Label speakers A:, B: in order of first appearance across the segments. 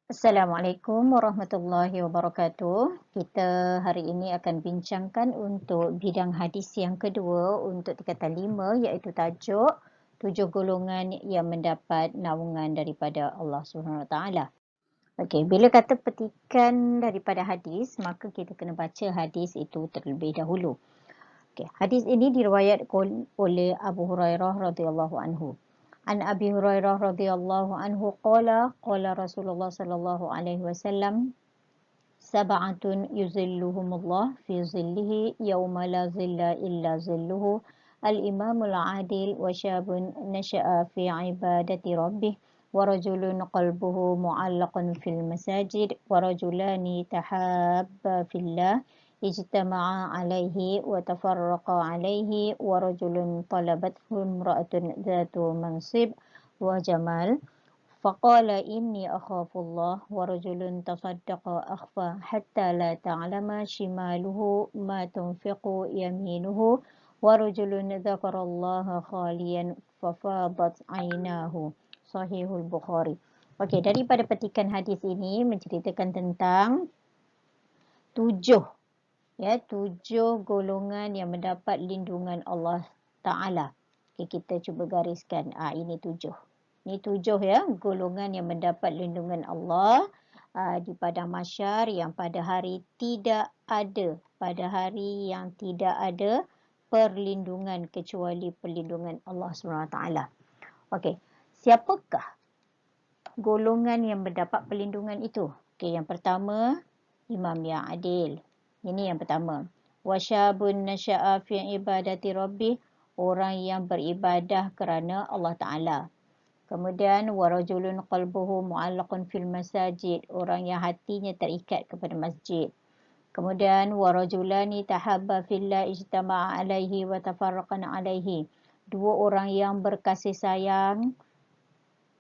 A: Assalamualaikum warahmatullahi wabarakatuh. Kita hari ini akan bincangkan untuk bidang hadis yang kedua untuk tingkatan 5 iaitu tajuk 7 golongan yang mendapat naungan daripada Allah Subhanahu Wa Taala. Okey, bila kata petikan daripada hadis, maka kita kena baca hadis itu terlebih dahulu. Okey, hadis ini diriwayatkan oleh Abu Hurairah radhiyallahu anhu. An Abi Hurairah radhiyallahu anhu qala Rasulullah sallallahu alaihi wasallam sab'atun yuzilluhumullah fi zillihi yawma la zilla illa zilluhu al-imamul adil wa syabun nasha'a fi ibadati rabbih wa rajulun qalbuhu mu'allaqun fil masajid wa rajulani tahabba fillah اجتمعا عليه وتفرقا عليه ورجل طلبته امرأة ذات منصب وجمال فقال إني أخاف الله ورجل تصدق أخفى حتى لا تعلم شماله ما تنفق يمينه ورجل ذكر الله خاليا ففاضت عيناه صحيح البخاري. Okey, daripada petikan hadis ini menceritakan tentang tujuh golongan yang mendapat lindungan Allah Ta'ala. Okay, kita cuba gariskan. Ini tujuh. Ini tujuh golongan yang mendapat lindungan Allah di padang mahsyar yang pada hari yang tidak ada perlindungan kecuali perlindungan Allah SWT. Okey, siapakah golongan yang mendapat perlindungan itu? Okey, yang pertama, imam yang adil. Ini yang pertama. Wasyabun nasya'a fi ibadati rabbih, orang yang beribadah kerana Allah Ta'ala. Kemudian warajulun qalbuhu mu'allaqun fil masajid, orang yang hatinya terikat kepada masjid. Kemudian warajulani tahabba fillah ijtama'a alaihi wa tafarraqan alaihi, dua orang yang berkasih sayang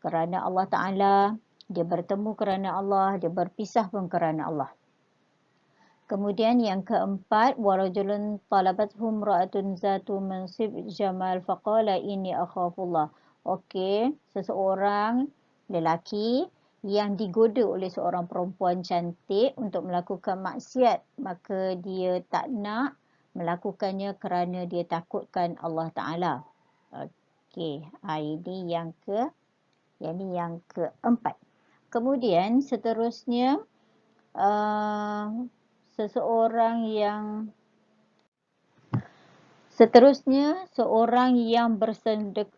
A: kerana Allah Ta'ala, dia bertemu kerana Allah, dia berpisah pun kerana Allah. Kemudian yang keempat, warajulun talabathum ra'atun zatu mansib jamal faqala inni akhafullah. Okey, seseorang lelaki yang digoda oleh seorang perempuan cantik untuk melakukan maksiat, maka dia tak nak melakukannya kerana dia takutkan Allah Ta'ala. Okey, ini yang keempat. Kemudian seterusnya, seorang yang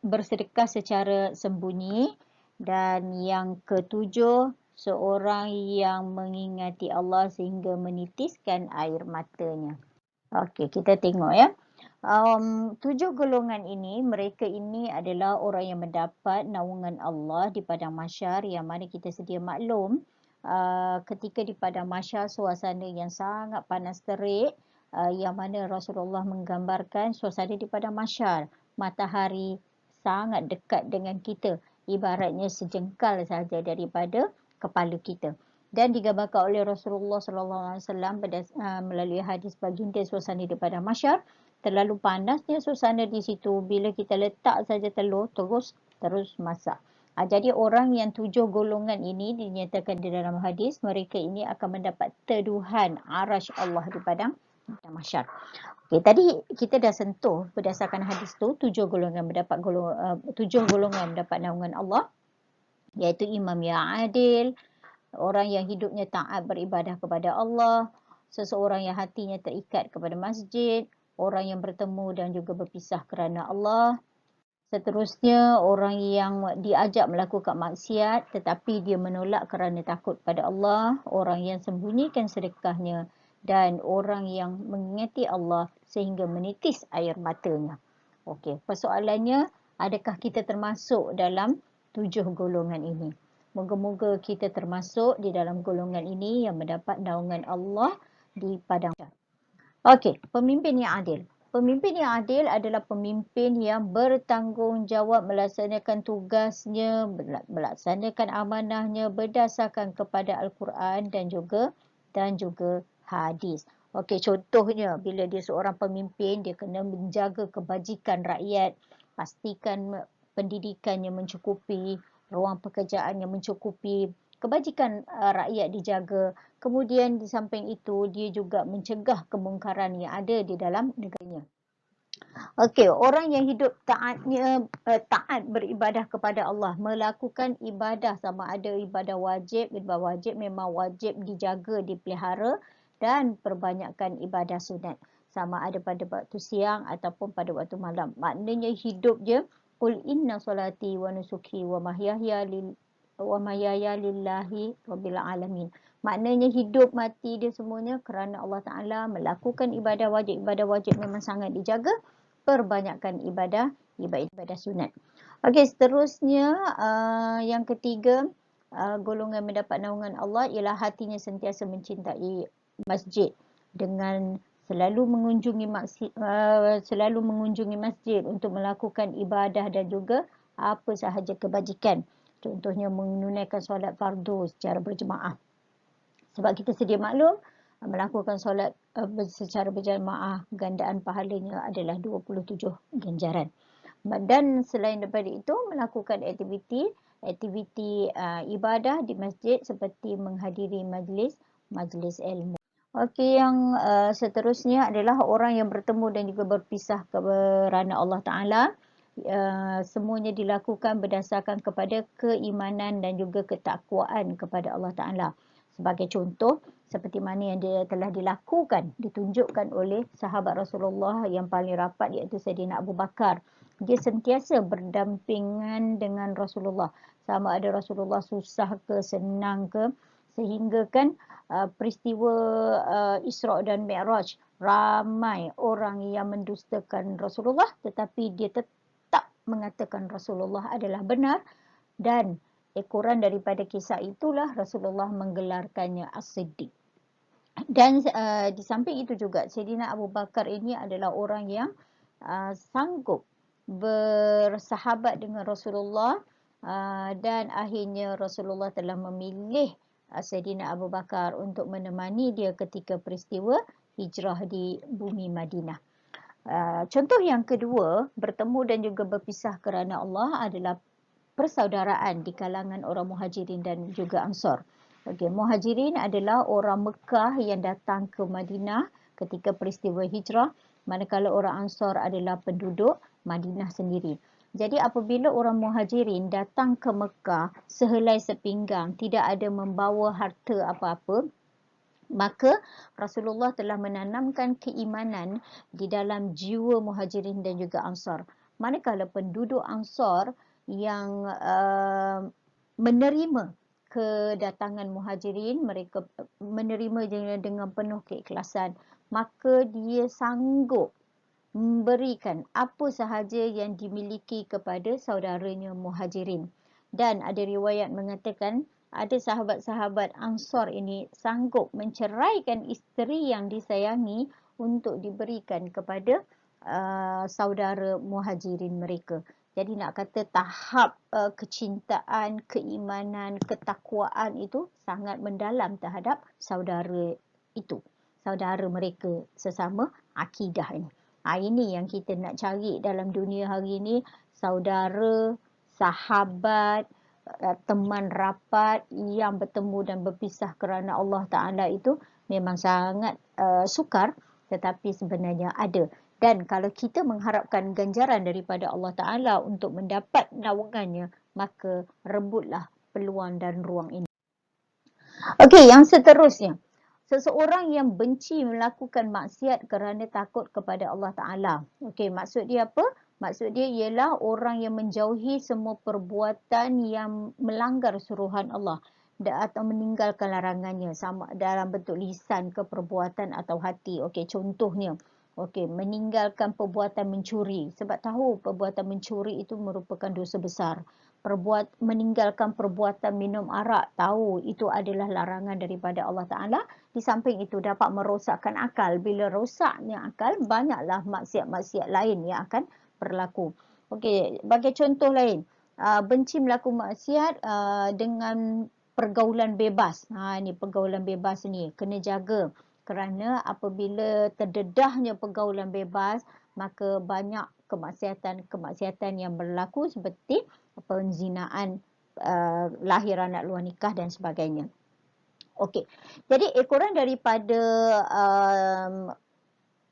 A: bersedekah secara sembunyi, dan yang ketujuh, seorang yang mengingati Allah sehingga menitiskan air matanya. Okey, kita tengok ya. Tujuh golongan ini, mereka ini adalah orang yang mendapat naungan Allah di padang mahsyar, yang mana kita sedia maklum ketika di padang mahsyar suasana yang sangat panas terik, yang mana Rasulullah menggambarkan suasana di padang mahsyar, matahari sangat dekat dengan kita, ibaratnya sejengkal saja daripada kepala kita. Dan digambarkan oleh Rasulullah SAW melalui hadis baginda suasana di padang mahsyar, terlalu panasnya suasana di situ, bila kita letak saja telur terus masak. Jadi orang yang tujuh golongan ini dinyatakan di dalam hadis, mereka ini akan mendapat teduhan arasy Allah di padang mahsyar. Okey, tadi kita dah sentuh berdasarkan hadis tu tujuh golongan mendapat naungan Allah, iaitu imam yang adil, orang yang hidupnya taat beribadah kepada Allah, seseorang yang hatinya terikat kepada masjid, orang yang bertemu dan juga berpisah kerana Allah. Seterusnya, orang yang diajak melakukan maksiat tetapi dia menolak kerana takut pada Allah, orang yang sembunyikan sedekahnya, dan orang yang mengingati Allah sehingga menitis air matanya. Okey, persoalannya, adakah kita termasuk dalam tujuh golongan ini? Moga-moga kita termasuk di dalam golongan ini yang mendapat naungan Allah di padang mahsyar. Okey, pemimpin yang adil. Pemimpin yang adil adalah pemimpin yang bertanggungjawab melaksanakan tugasnya, melaksanakan amanahnya berdasarkan kepada Al-Quran dan juga hadis. Okey, contohnya bila dia seorang pemimpin, dia kena menjaga kebajikan rakyat, pastikan pendidikannya mencukupi, ruang pekerjaannya mencukupi, kebajikan rakyat dijaga. Kemudian di samping itu dia juga mencegah kemungkaran yang ada di dalam negaranya. Okey, orang yang hidup taat beribadah kepada Allah, melakukan ibadah sama ada ibadah wajib memang wajib dijaga, dipelihara dan perbanyakkan ibadah sunat. Sama ada pada waktu siang ataupun pada waktu malam. Maknanya hidup je, qul inna solati wa nusuki wa mahyaya lillahi rabbil alamin. Maknanya hidup mati dia semuanya kerana Allah Ta'ala, melakukan ibadah wajib memang sangat dijaga, perbanyakkan ibadah sunat. Okey, seterusnya yang ketiga, golongan mendapat naungan Allah ialah hatinya sentiasa mencintai masjid dengan selalu mengunjungi masjid untuk melakukan ibadah dan juga apa sahaja kebajikan. Contohnya menunaikan solat fardu secara berjemaah. Sebab kita sedia maklum, melakukan solat secara berjamaah, gandaan pahalanya adalah 27 ganjaran. Dan selain daripada itu, melakukan aktiviti ibadah di masjid seperti menghadiri majlis ilmu. Okey, yang seterusnya adalah orang yang bertemu dan juga berpisah kerana Allah Ta'ala. Semuanya dilakukan berdasarkan kepada keimanan dan juga ketakwaan kepada Allah Ta'ala. Sebagai contoh, seperti mana yang dia telah ditunjukkan oleh sahabat Rasulullah yang paling rapat, iaitu Saidina Abu Bakar. Dia sentiasa berdampingan dengan Rasulullah. Sama ada Rasulullah susah ke, senang ke, sehingga kan peristiwa Isra' dan Mi'raj, ramai orang yang mendustakan Rasulullah, tetapi dia tetap mengatakan Rasulullah adalah benar, dan ekoran daripada kisah itulah Rasulullah menggelarkannya As-Siddiq. Dan di samping itu juga, Saidina Abu Bakar ini adalah orang yang sanggup bersahabat dengan Rasulullah, dan akhirnya Rasulullah telah memilih Saidina Abu Bakar untuk menemani dia ketika peristiwa hijrah di bumi Madinah. Contoh yang kedua, bertemu dan juga berpisah kerana Allah adalah persaudaraan di kalangan orang Muhajirin dan juga Ansar. Okay, Muhajirin adalah orang Mekah yang datang ke Madinah ketika peristiwa hijrah, manakala orang Ansar adalah penduduk Madinah sendiri. Jadi apabila orang Muhajirin datang ke Mekah sehelai sepinggang, tidak ada membawa harta apa-apa, maka Rasulullah telah menanamkan keimanan di dalam jiwa Muhajirin dan juga Ansar. Manakala penduduk Ansar yang menerima kedatangan Muhajirin, mereka menerima dengan penuh keikhlasan, maka dia sanggup memberikan apa sahaja yang dimiliki kepada saudaranya Muhajirin. Dan ada riwayat mengatakan ada sahabat-sahabat Ansar ini sanggup menceraikan isteri yang disayangi untuk diberikan kepada saudara Muhajirin mereka. Jadi nak kata tahap kecintaan, keimanan, ketakwaan itu sangat mendalam terhadap saudara itu, saudara mereka sesama akidah ini. Ini yang kita nak cari dalam dunia hari ini, saudara, sahabat, teman rapat yang bertemu dan berpisah kerana Allah Ta'ala itu memang sangat sukar, tetapi sebenarnya ada. Dan kalau kita mengharapkan ganjaran daripada Allah Ta'ala untuk mendapat naungannya, maka rebutlah peluang dan ruang ini. Okey, yang seterusnya. Seseorang yang benci melakukan maksiat kerana takut kepada Allah Ta'ala. Okey, maksud dia apa? Maksud dia ialah orang yang menjauhi semua perbuatan yang melanggar suruhan Allah atau meninggalkan larangannya, sama dalam bentuk lisan ke perbuatan atau hati. Okey, contohnya, meninggalkan perbuatan mencuri. Sebab tahu perbuatan mencuri itu merupakan dosa besar. Meninggalkan perbuatan minum arak, tahu itu adalah larangan daripada Allah Ta'ala. Di samping itu dapat merosakkan akal. Bila rosaknya akal, banyaklah maksiat-maksiat lain yang akan berlaku. Okey, bagi contoh lain, benci melakukan maksiat dengan pergaulan bebas. Ini pergaulan bebas ni kena jaga, kerana apabila terdedahnya pergaulan bebas, maka banyak kemaksiatan yang berlaku seperti penzinaan, lahir anak luar nikah dan sebagainya. Okey, jadi ekoran daripada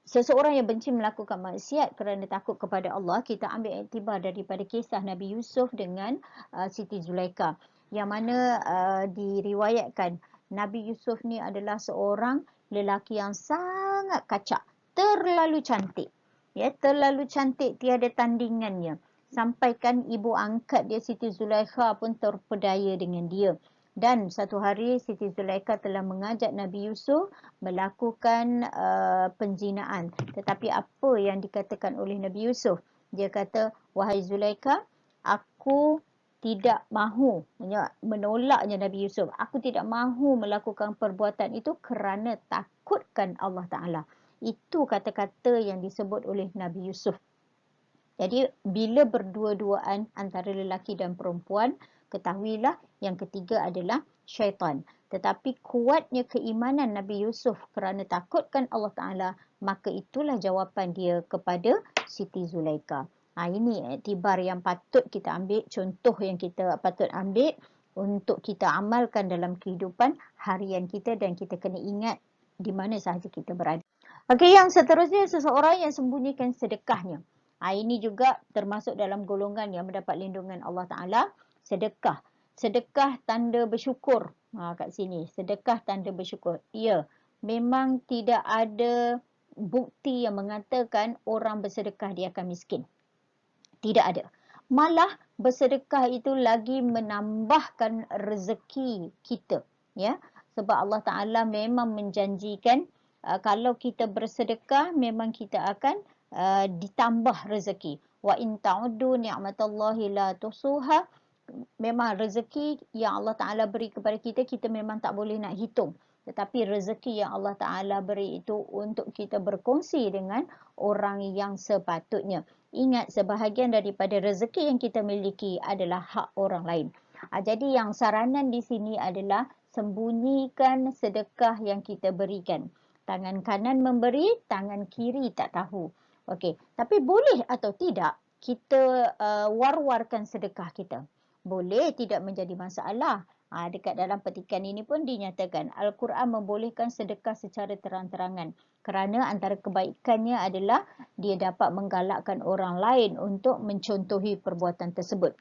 A: seseorang yang benci melakukan maksiat kerana takut kepada Allah, kita ambil iktibar daripada kisah Nabi Yusuf dengan Siti Zulaikha, yang mana diriwayatkan Nabi Yusuf ni adalah seorang lelaki yang sangat kacak, terlalu cantik. Ya, terlalu cantik, tiada tandingannya. Sampaikan ibu angkat dia Siti Zulaikha pun terpedaya dengan dia. Dan satu hari Siti Zulaikha telah mengajak Nabi Yusuf melakukan penzinaan. Tetapi apa yang dikatakan oleh Nabi Yusuf? Dia kata, wahai Zulaikha, aku tidak mahu, menolaknya Nabi Yusuf. Aku tidak mahu melakukan perbuatan itu kerana takutkan Allah Ta'ala. Itu kata-kata yang disebut oleh Nabi Yusuf. Jadi bila berdua-duaan antara lelaki dan perempuan, ketahuilah yang ketiga adalah syaitan. Tetapi kuatnya keimanan Nabi Yusuf kerana takutkan Allah Ta'ala, maka itulah jawapan dia kepada Siti Zulaikha. Ini iktibar yang patut kita ambil, contoh yang kita patut ambil untuk kita amalkan dalam kehidupan harian kita, dan kita kena ingat di mana sahaja kita berada. Okey, yang seterusnya, seseorang yang sembunyikan sedekahnya. Ini juga termasuk dalam golongan yang mendapat lindungan Allah Ta'ala. Sedekah. Sedekah tanda bersyukur. Kat sini. Sedekah tanda bersyukur. Ya, memang tidak ada bukti yang mengatakan orang bersedekah dia akan miskin. Tidak ada. Malah bersedekah itu lagi menambahkan rezeki kita. Ya, sebab Allah Ta'ala memang menjanjikan kalau kita bersedekah memang kita akan ditambah rezeki. Wa in ta'uddu ni'matallahi la tusuha. Memang rezeki yang Allah Ta'ala beri kepada kita, kita memang tak boleh nak hitung. Tetapi rezeki yang Allah Ta'ala beri itu untuk kita berkongsi dengan orang yang sepatutnya. Ingat, sebahagian daripada rezeki yang kita miliki adalah hak orang lain. Jadi yang saranan di sini adalah sembunyikan sedekah yang kita berikan. Tangan kanan memberi, tangan kiri tak tahu. Okey, tapi boleh atau tidak kita war-warkan sedekah kita? Boleh, tidak menjadi masalah. Dekat dalam petikan ini pun dinyatakan Al-Quran membolehkan sedekah secara terang-terangan, kerana antara kebaikannya adalah dia dapat menggalakkan orang lain untuk mencontohi perbuatan tersebut.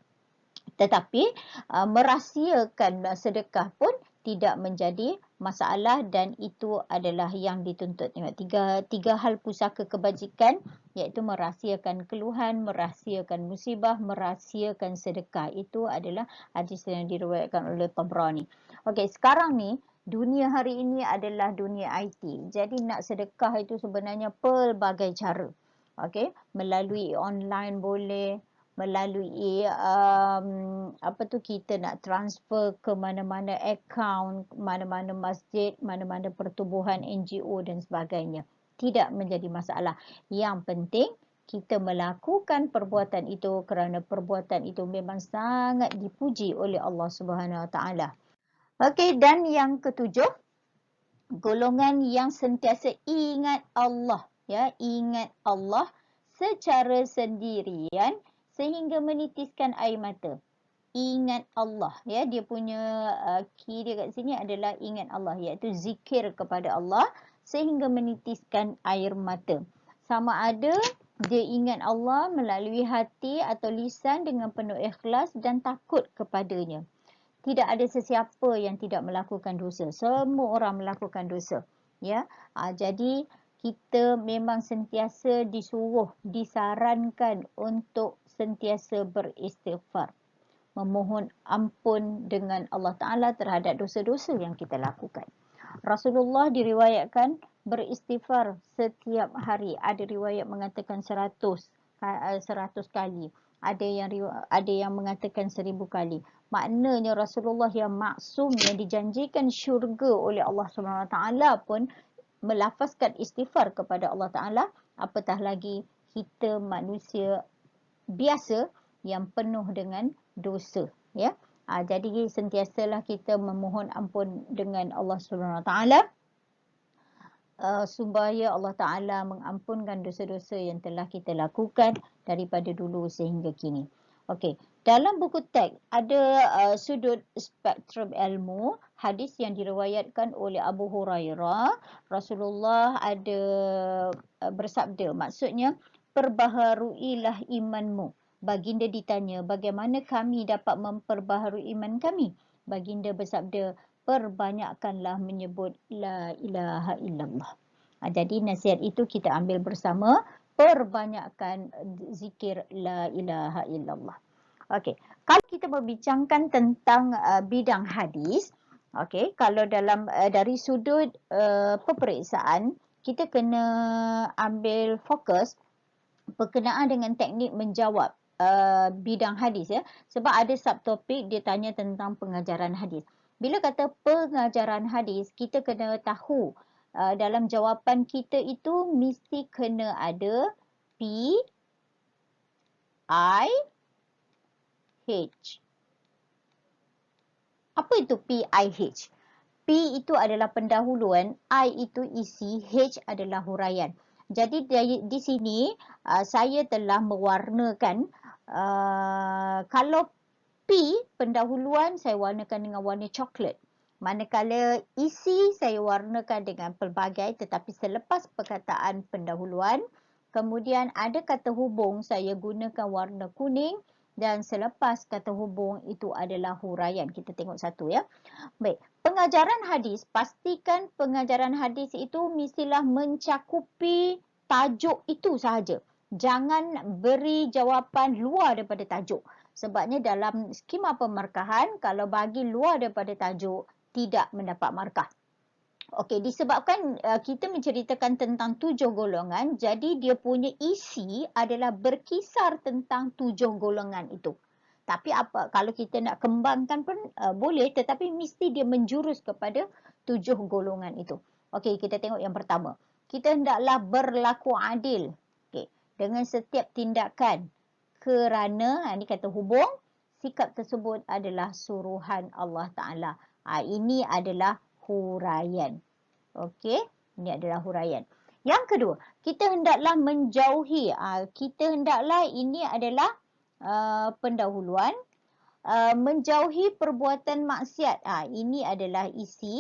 A: Tetapi merahsiakan sedekah pun tidak menjadi masalah, dan itu adalah yang dituntut. Tengok, tiga hal pusaka kebajikan, iaitu merahsiakan keluhan, merahsiakan musibah, merahsiakan sedekah. Itu adalah hadis yang diriwayatkan oleh Tabrani. Okey, sekarang ni dunia hari ini adalah dunia IT. Jadi nak sedekah itu sebenarnya pelbagai cara. Okey, melalui online boleh, melalui kita nak transfer ke mana-mana akaun, mana-mana masjid, mana-mana pertubuhan NGO dan sebagainya. Tidak menjadi masalah. Yang penting kita melakukan perbuatan itu kerana perbuatan itu memang sangat dipuji oleh Allah Subhanahu Wa Taala. Okey, dan yang ketujuh, golongan yang sentiasa ingat Allah, ya, ingat Allah secara sendirian sehingga menitiskan air mata. Ingat Allah, ya, dia punya key dia kat sini adalah ingat Allah, iaitu zikir kepada Allah sehingga menitiskan air mata. Sama ada dia ingat Allah melalui hati atau lisan dengan penuh ikhlas dan takut kepadanya. Tidak ada sesiapa yang tidak melakukan dosa. Semua orang melakukan dosa, ya. Jadi kita memang sentiasa disuruh, disarankan untuk sentiasa beristighfar, memohon ampun dengan Allah Ta'ala terhadap dosa-dosa yang kita lakukan. Rasulullah diriwayatkan beristighfar setiap hari. Ada riwayat mengatakan 100 kali. Ada yang mengatakan 1000 kali. Maknanya Rasulullah yang maksum, yang dijanjikan syurga oleh Allah SWT pun melafazkan istighfar kepada Allah Ta'ala. Apatah lagi kita manusia biasa yang penuh dengan dosa, ya. Jadi sentiasalah kita memohon ampun dengan Allah Subhanahu Wa Taala supaya Allah Taala mengampunkan dosa-dosa yang telah kita lakukan daripada dulu sehingga kini. Okey, Dalam buku teks ada sudut spektrum ilmu, hadis yang diriwayatkan oleh Abu Hurairah, Rasulullah ada bersabda, maksudnya perbaharuilah imanmu. Baginda ditanya, bagaimana kami dapat memperbaharui iman kami? Baginda bersabda, perbanyakkanlah menyebut la ilaha illallah. Jadi nasihat itu kita ambil bersama, perbanyakkan zikir la ilaha illallah. Okey, kalau kita berbincangkan tentang bidang hadis, okey, kalau dalam dari sudut peperiksaan, kita kena ambil fokus berkenaan dengan teknik menjawab bidang hadis ya. Sebab ada subtopik dia tanya tentang pengajaran hadis. Bila kata pengajaran hadis, kita kena tahu dalam jawapan kita itu mesti kena ada P, I, H. Apa itu PIH? P itu adalah pendahuluan, I itu isi, H adalah huraian. Jadi di sini saya telah mewarnakan, kalau P pendahuluan saya warnakan dengan warna coklat. Manakala isi saya warnakan dengan pelbagai, tetapi selepas perkataan pendahuluan, kemudian ada kata hubung saya gunakan warna kuning, dan selepas kata hubung itu adalah huraian. Kita tengok satu ya. Baik, pengajaran hadis, pastikan pengajaran hadis itu mestilah mencakupi tajuk itu sahaja. Jangan beri jawapan luar daripada tajuk. Sebabnya dalam skema pemarkahan, kalau bagi luar daripada tajuk, tidak mendapat markah. Okey, disebabkan kita menceritakan tentang 7 golongan, jadi dia punya isi adalah berkisar tentang 7 golongan itu. Tapi apa kalau kita nak kembangkan pun boleh, tetapi mesti dia menjurus kepada 7 golongan itu. Okey, kita tengok yang pertama. Kita hendaklah berlaku adil, okey, dengan setiap tindakan, kerana ini kata hubung, sikap tersebut adalah suruhan Allah Ta'ala. Ini adalah huraian. Okey, ini adalah huraian. Yang kedua, kita hendaklah menjauhi. Kita hendaklah, ini adalah pendahuluan. Menjauhi perbuatan maksiat. Ini adalah isi.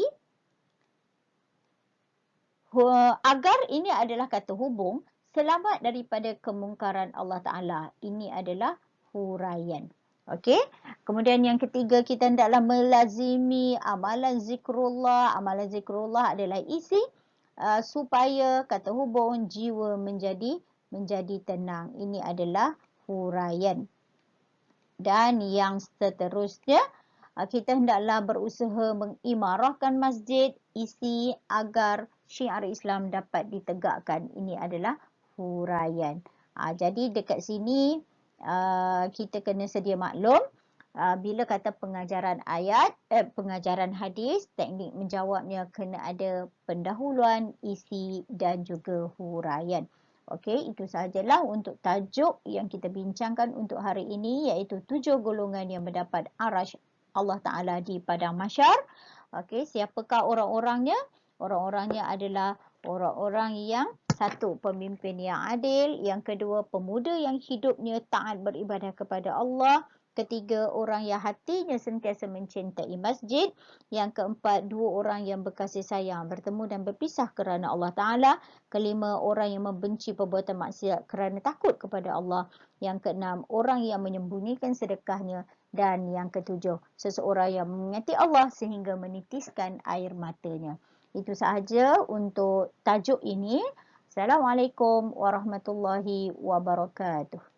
A: Agar ini adalah kata hubung. Selamat daripada kemungkaran Allah Ta'ala. Ini adalah huraian. Okey. Kemudian yang ketiga, kita hendaklah melazimi amalan zikrullah. Amalan zikrullah adalah isi supaya kata hubung jiwa menjadi tenang. Ini adalah huraian. Dan yang seterusnya, kita hendaklah berusaha mengimarahkan masjid, isi agar syiar Islam dapat ditegakkan. Ini adalah huraian. Jadi dekat sini kita kena sedia maklum, bila kata pengajaran pengajaran hadis, teknik menjawabnya kena ada pendahuluan, isi dan juga huraian. Okey, itu sahajalah untuk tajuk yang kita bincangkan untuk hari ini, iaitu 7 golongan yang mendapat arash Allah Ta'ala di Padang Mahsyar. Okey, siapakah orang-orangnya? Orang-orangnya adalah orang-orang yang satu, pemimpin yang adil. Yang kedua, pemuda yang hidupnya taat beribadah kepada Allah. Ketiga, orang yang hatinya sentiasa mencintai masjid. Yang keempat, 2 orang yang berkasih sayang, bertemu dan berpisah kerana Allah Ta'ala. Kelima, orang yang membenci perbuatan maksiat kerana takut kepada Allah. Yang keenam, orang yang menyembunyikan sedekahnya. Dan yang ketujuh, seseorang yang mengingati Allah sehingga menitiskan air matanya. Itu sahaja untuk tajuk ini. Assalamualaikum warahmatullahi wabarakatuh.